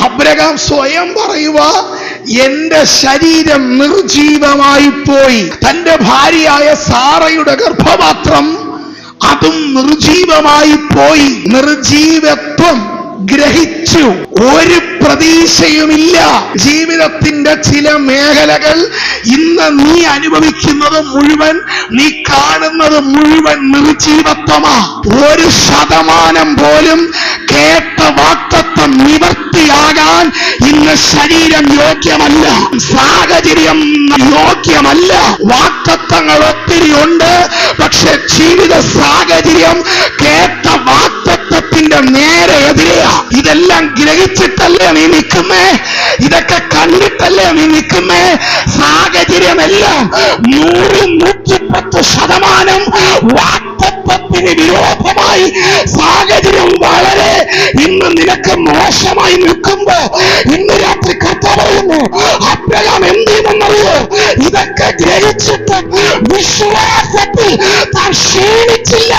Abraham സ്വയം പറയുക, എന്റെ ശരീരം നിർജീവമായി പോയി. തന്റെ ഭാര്യയായ സാറയുടെ ഗർഭപാത്രം അതും നിർജീവമായി പോയി. നിർജീവത്വം ഗ്രഹിച്ചു. ഒരു പ്രതീക്ഷയുമില്ല. ജീവിതത്തിന്റെ ചില മേഖലകൾ ഇന്ന് നീ അനുഭവിക്കുന്നത് മുഴുവൻ, നീ കാണുന്നത് മുഴുവൻ നിർജീവത്വമാ. 1% പോലും കേട്ട വാഗ്ദത്തം നിവർത്തിയാകാൻ ഇന്ന് ശരീരം യോഗ്യമല്ല, സാഹചര്യം യോഗ്യമല്ല. വാഗ്ദത്തങ്ങൾ ഒത്തിരി ഉണ്ട്, പക്ഷെ ജീവിത സാഹചര്യം കേട്ട വാഗ്ദത്തത്തിന്റെ നേരെ എതിരെയാ. ഇതെല്ലാം ഗ്രഹിച്ചിട്ടല്ലേ നീ നിൽക്കുന്നേ? ഇതൊക്കെ കണ്ടിട്ടല്ലേ നീ നിൽക്കുന്നേ? സാഹചര്യമെല്ലാം 100-110% വാഗ്ദത്തത്തിന് വിരോധമായി സാഹചര്യം വളരെ ഇന്ന് നിനക്ക് മോശമായി നിൽക്കുമ്പോ ഇന്ന് രാത്രി കർത്താവ് പറയുന്നു, അബ്രഹാം എന്ത് ചെയ്യുമെന്നറിയോ? ഇതൊക്കെ ഗ്രഹിച്ചിട്ട് വിശ്വാസത്തിൽ താൻ ക്ഷീണിച്ചില്ല.